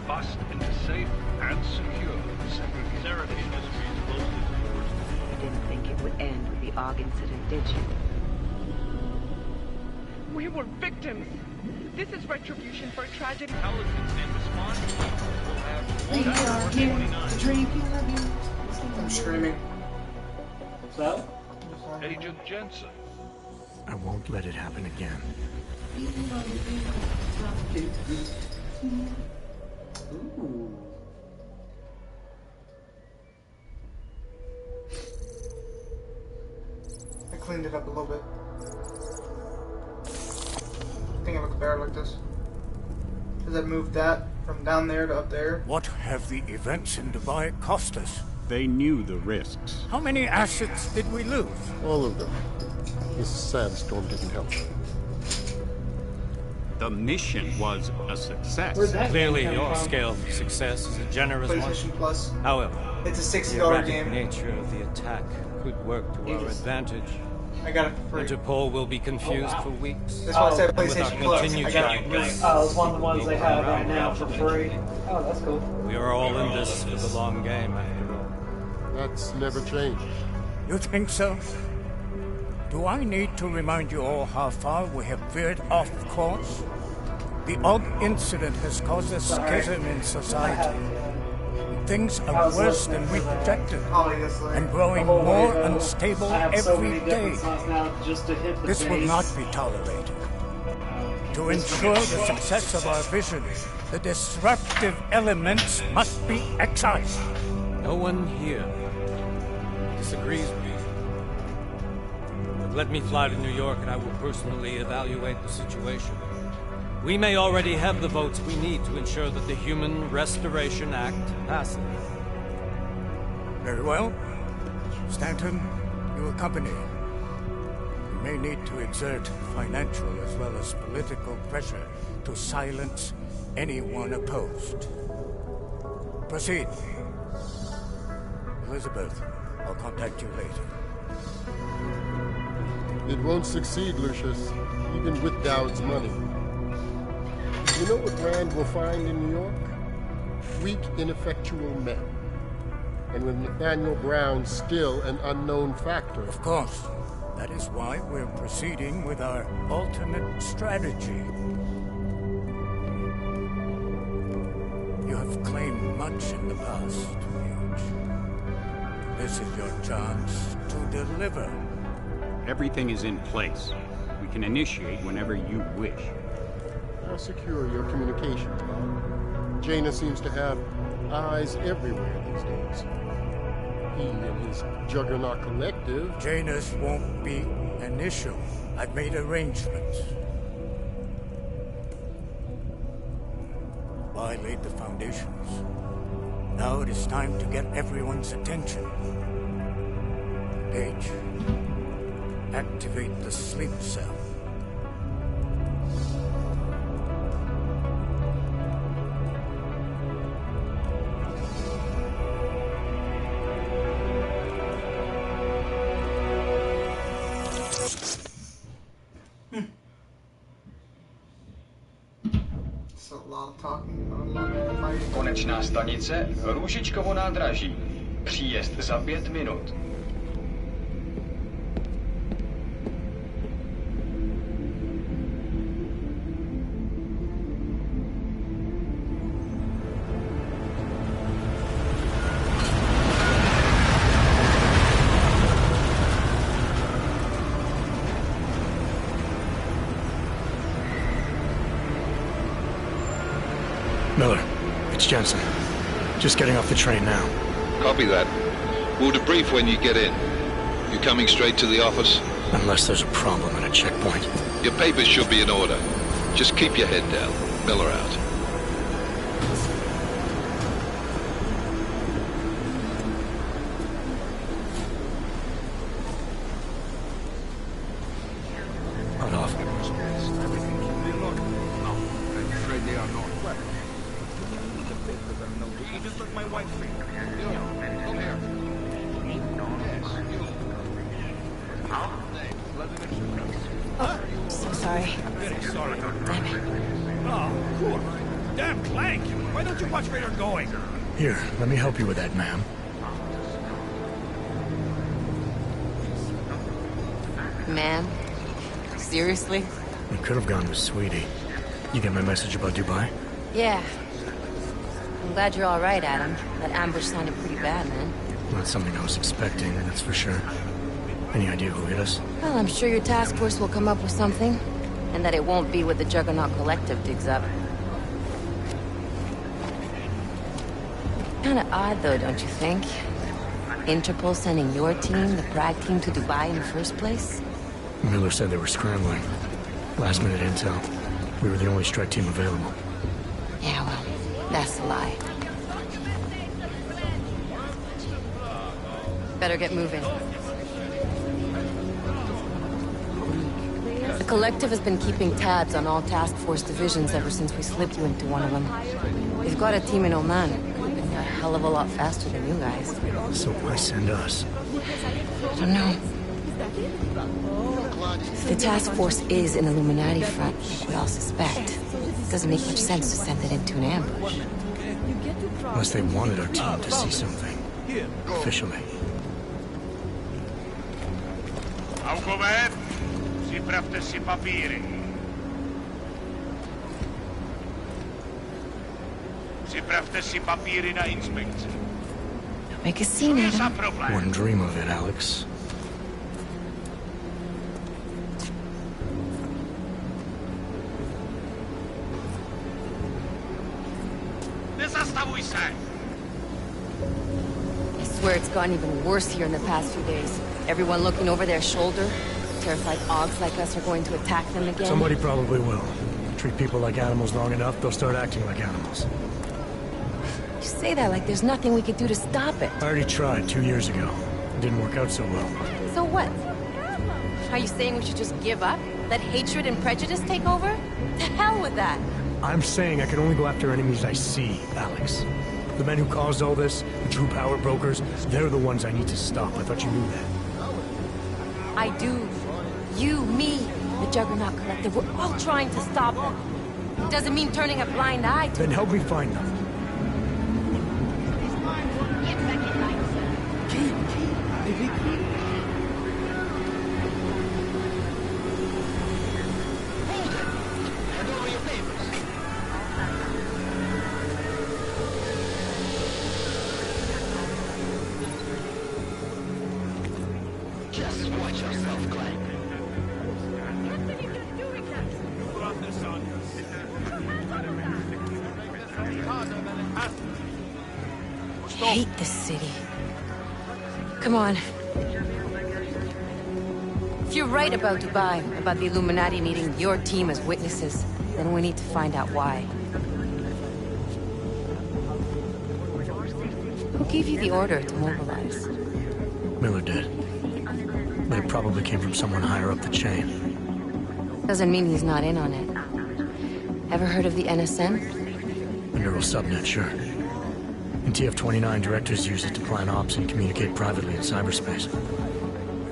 Bust into safe and secure Sarah Industries closely supports. You didn't think it would end with the AUG incident, did you? We were victims. This is retribution for a tragedy. Intelligence and response will have We December are here 29. to drink your abuse. I'm screaming. So? Agent Jensen. I won't let it happen again. Ooh. I cleaned it up a little bit. I think it looks better like this. Because I moved that from down there to up there. What have the events in Dubai cost us? They knew the risks. How many assets did we lose? All of them. This sandstorm didn't help. The mission was a success. Where'd that Clearly, game come your from? scale for success is a generous one. PlayStation Plus. However, It's a $60 the erratic game. nature of the attack could work to our advantage. I got it for free. Interpol will be confused for weeks. That's why I said And with our PlayStation Plus. continued I got it. guidance, Oh, it's one of the ones they have right now for free. Oh, that's cool. we are all in this for the long game, after all. That's never changed. You think so? Do I need to remind you all how far we have veered off course? The AUG incident has caused a schism in society. Things are worse than we projected, and growing more unstable every day. This will not be tolerated. To ensure the success of our vision, the disruptive elements must be excised. No one here disagrees with me. But let me fly to New York and I will personally evaluate the situation. We may already have the votes we need to ensure that the Human Restoration Act passes. Very well. Stanton, you accompany. We may need to exert financial as well as political pressure to silence anyone opposed. Proceed. Elizabeth, I'll contact you later. It won't succeed, Lucius, even with Dowd's money. You know what Rand will find in New York? Weak, ineffectual men. And with Nathaniel Brown still an unknown factor. Of course. That is why we're proceeding with our alternate strategy. You have claimed much in the past, Huge. This is your chance to deliver. Everything is in place. We can initiate whenever you wish. How secure your communications, Bob? Jaina seems to have eyes everywhere these days. He and his Juggernaut collective. Janus won't be An issue. I've made arrangements. I laid the foundations. Now it is time to get everyone's attention. Paige, activate the sleep cell. Konečná stanice Růžičkovo nádraží. Příjezd za 5 minut. Miller, it's Jensen. Just getting off the train now. Copy that. We'll debrief when you get in. You coming straight to the office? Unless there's a problem at a checkpoint. Your papers should be in order. Just keep your head down. Miller out. Right off. Just let my wife see. Come here. So sorry. Very sorry. Damn it. Oh, cool. Damn Clank! Why don't you watch where you're going? Here, let me help you with that, ma'am. Ma'am? Seriously? We could have gone with Sweetie. You get my message about Dubai? Yeah. I'm glad you're all right, Adam. That ambush sounded pretty bad, man. Not something I was expecting, that's for sure. Any idea who hit us? Well, I'm sure your task force will come up with something. And that it won't be what the Juggernaut Collective digs up. Kinda odd, though, don't you think? Interpol sending your team, the Prague team, to Dubai in the first place? Miller said they were scrambling. Last minute intel. We were the only strike team available. Yeah, well, that's a lie. Better get moving. The Collective has been keeping tabs on all task force divisions ever since we slipped you into one of them. They've got a team in Oman. Moving a hell of a lot faster than you guys. So why send us? I don't know. If the task force is an Illuminati front, like we all suspect, it doesn't make much sense to send it into an ambush. Unless they wanted our team to see something. Officially. Augover, připravte si papíry. Připravte si papíry na inspekci. Make a scene, Adam. Wouldn't dream of it, Alex. Nezastavuj se! I swear it's gotten even worse here in the past few days. Everyone looking over their shoulder. Terrified Augs like us are going to attack them again. Somebody probably will. Treat people like animals long enough, they'll start acting like animals. You say that like there's nothing we could do to stop it. I already tried 2 years ago. It didn't work out so well. So what? Are you saying we should just give up? Let hatred and prejudice take over? To hell with that! I'm saying I can only go after enemies I see, Alex. The men who caused all this, the true power brokers, they're the ones I need to stop. I thought you knew that. I do. You, me, the Juggernaut Collective, we're all trying to stop them. It doesn't mean turning a blind eye to Then help me find them. Just watch yourself, Clank. hate this city. Come on. If you're right about Dubai, about the Illuminati needing your team as witnesses, then we need to find out why. Who gave you the order to mobilize? Miller did. But it probably came from someone higher up the chain. Doesn't mean he's not in on it. Ever heard of the NSN? The neural subnet, sure. In TF-29, directors use it to plan ops and communicate privately in cyberspace.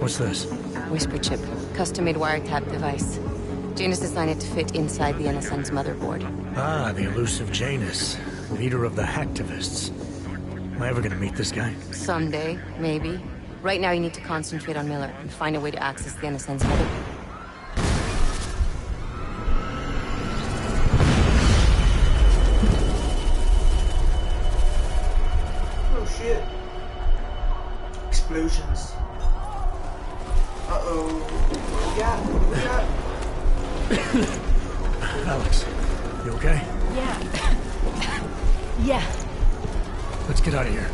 What's this? Whisper chip. Custom-made wiretap device. Janus designed it to fit inside the NSN's motherboard. Ah, the elusive Janus. Leader of the hacktivists. Am I ever gonna meet this guy? Someday, maybe. Right now you need to concentrate on Miller and find a way to access the NSN's motherboard. Oh shit. Explosions. Uh-oh. What do we got? Alex, you okay? Yeah. Yeah. Let's get out of here.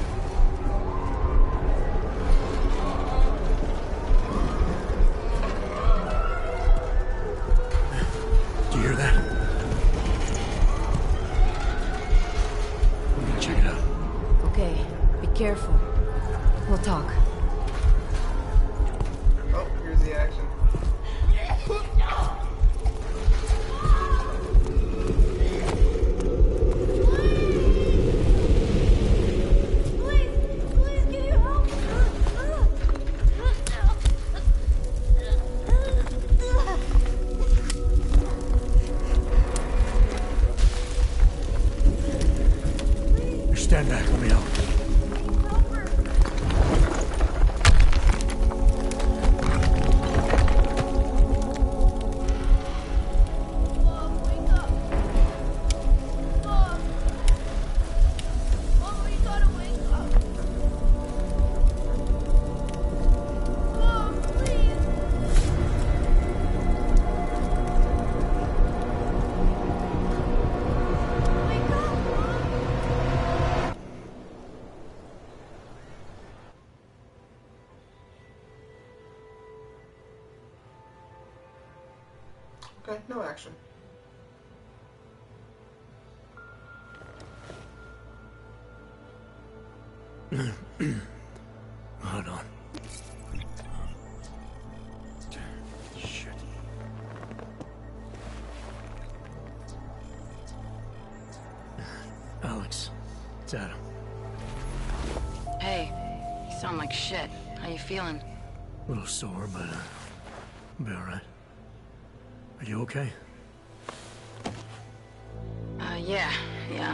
Do you hear that? We're gonna check it out. Okay, be careful. We'll talk. Oh, here's the action. Stand back, let me help. Okay, no action. Hold on. Shit. Alex, it's Adam. Hey, you sound like shit. How you feeling? A little sore, but I'll be alright. Are you okay? Yeah,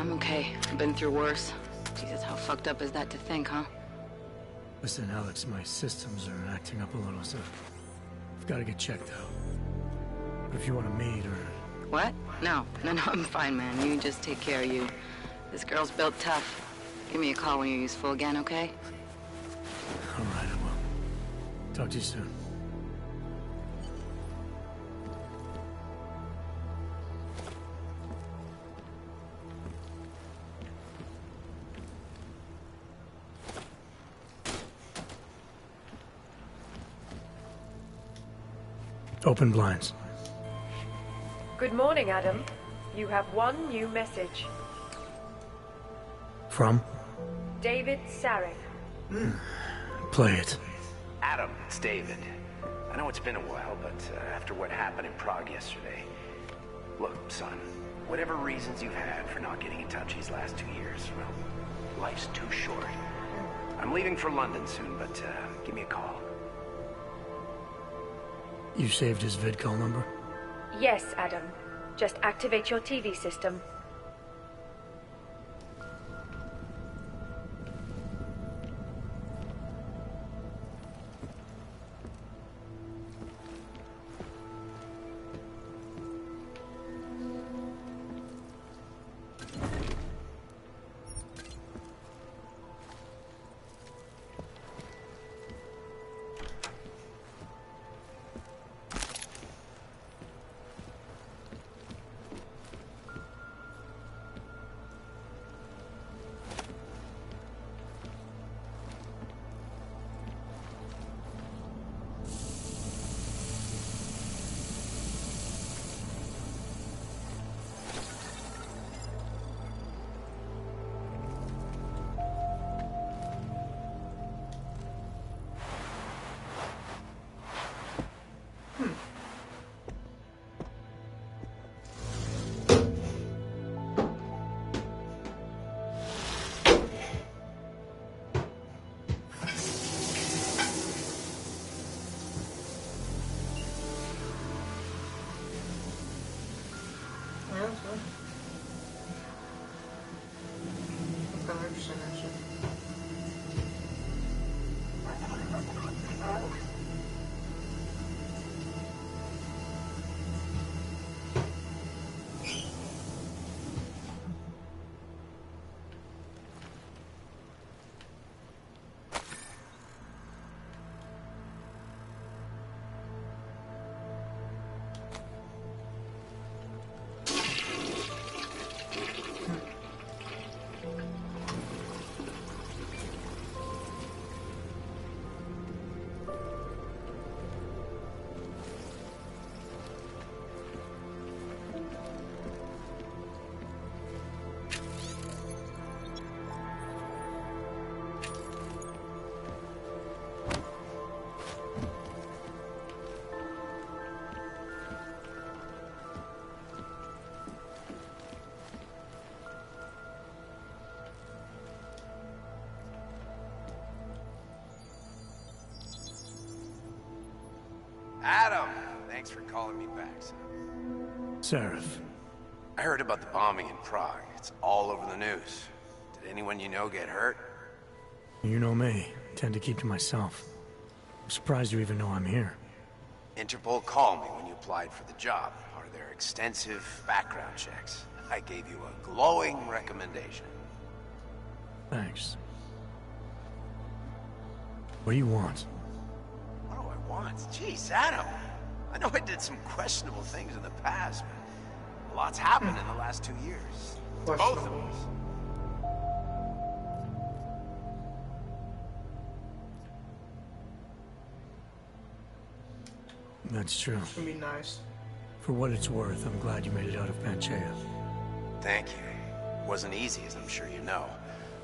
I'm okay. I've been through worse. Jesus, how fucked up is that to think, huh? Listen, Alex, my systems are acting up a little, so I've got to get checked out. But if you want to meet or... What? No, I'm fine, man. You just take care of you. This girl's built tough. Give me a call when you're useful again, okay? All right, I will. Talk to you soon. Open blinds. Good morning, Adam. You have one new message. From? David Sarek. Play it. Adam, it's David. I know it's been a while, but after what happened in Prague yesterday... Look, son, whatever reasons you've had for not getting in touch these last 2 years, well, life's too short. I'm leaving for London soon, but give me a call. You saved his vidcall number? Yes, Adam. Just activate your TV system. Adam! Thanks for calling me back, son. Seraph. I heard about the bombing in Prague. It's all over the news. Did anyone you know get hurt? You know me. I tend to keep to myself. I'm surprised you even know I'm here. Interpol called me when you applied for the job, part of their extensive background checks. I gave you a glowing recommendation. Thanks. What do you want? What do I want? Jeez, Adam. I know I did some questionable things in the past, but a lot's happened in the last 2 years. To both of us. That's true. It's gonna be nice. For what it's worth, I'm glad you made it out of Panchaea. Thank you. It wasn't easy, as I'm sure you know.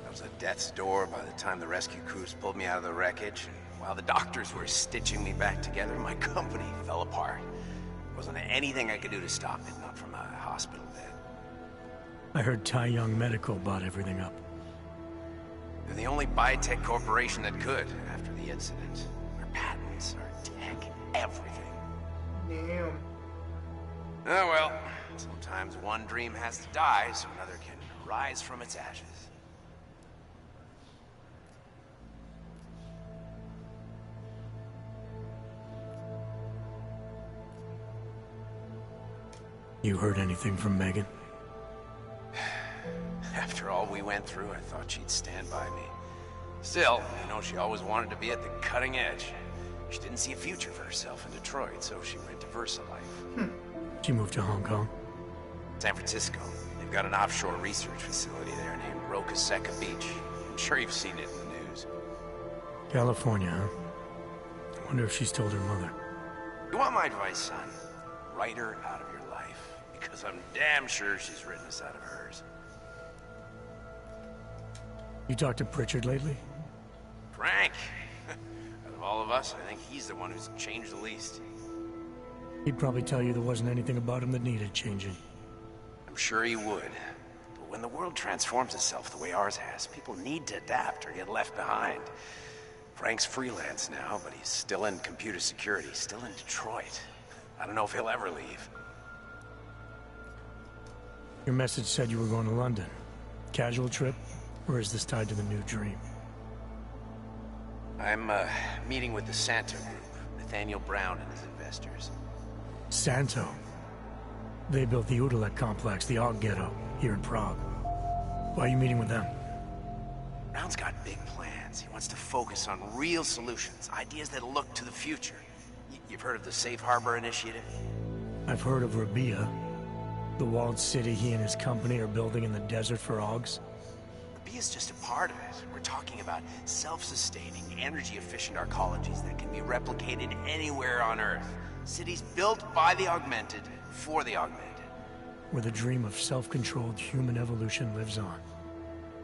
I was at death's door by the time the rescue crews pulled me out of the wreckage. And while the doctors were stitching me back together, my company fell apart. There wasn't anything I could do to stop it, not from a hospital bed. I heard Tai Young Medical bought everything up. They're the only biotech corporation that could after the incident. Our patents, our tech, everything. Damn. Oh well, sometimes one dream has to die so another can rise from its ashes. You heard anything from Megan? After all we went through, I thought she'd stand by me. Still, you know, she always wanted to be at the cutting edge. She didn't see a future for herself in Detroit, so she went to VersaLife. She moved to Hong Kong? San Francisco. They've got an offshore research facility there named Roca Seca Beach. I'm sure you've seen it in the news. California, huh? I wonder if she's told her mother. You want my advice, son? Write her out of your life. Because I'm damn sure she's written us out of hers. You talked to Pritchard lately? Frank! Out of all of us, I think he's the one who's changed the least. He'd probably tell you there wasn't anything about him that needed changing. I'm sure he would. But when the world transforms itself the way ours has, people need to adapt or get left behind. Frank's freelance now, but he's still in computer security, still in Detroit. I don't know if he'll ever leave. Your message said you were going to London. Casual trip? Or is this tied to the new dream? I'm meeting with the Santo Group, Nathaniel Brown and his investors. Santo? They built the Udalek complex, the Og Ghetto, here in Prague. Why are you meeting with them? Brown's got big plans. He wants to focus on real solutions, ideas that look to the future. You've heard of the Safe Harbor Initiative? I've heard of Rabia, the walled city he and his company are building in the desert for Augs. Rabia's just a part of it. We're talking about self-sustaining, energy-efficient arcologies that can be replicated anywhere on Earth. Cities built by the augmented, for the augmented. Where the dream of self-controlled human evolution lives on.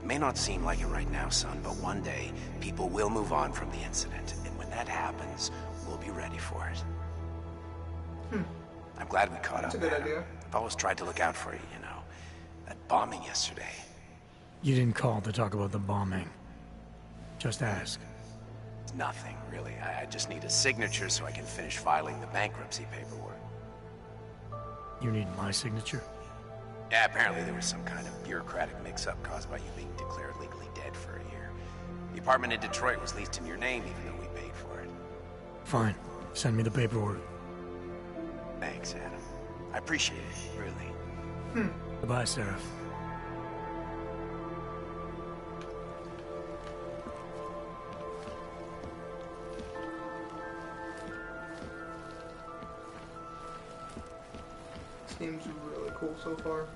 It may not seem like it right now, son, but one day, people will move on from the incident. And when that happens, we'll be ready for it. I'm glad we caught up. That's a good idea. I've always tried to look out for you, you know. That bombing yesterday. You didn't call to talk about the bombing. Just ask. It's nothing, really. I just need a signature so I can finish filing the bankruptcy paperwork. You need my signature? Yeah, apparently there was some kind of bureaucratic mix-up caused by you being declared legally dead for a year. The apartment in Detroit was leased in your name, even though we paid for it. Fine. Send me the paperwork. Thanks, Adam. I appreciate it, really. Goodbye, Seraph. Seems really cool so far.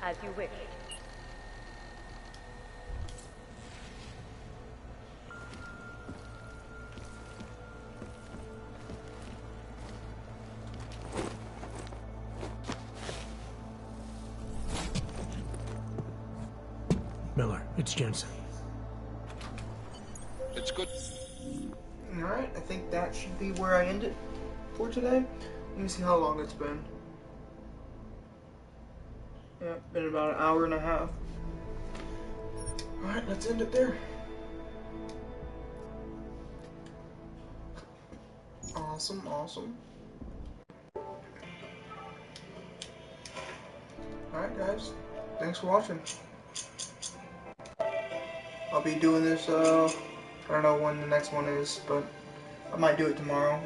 As you wish. Miller, it's Jensen. It's good. Alright, I think that should be where I end it for today. Let me see how long it's been. Yeah, been about an hour and a half. Alright, let's end it there. Awesome, awesome. Alright guys, thanks for watching. I'll be doing this, I don't know when the next one is, but I might do it tomorrow.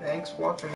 Thanks for watching.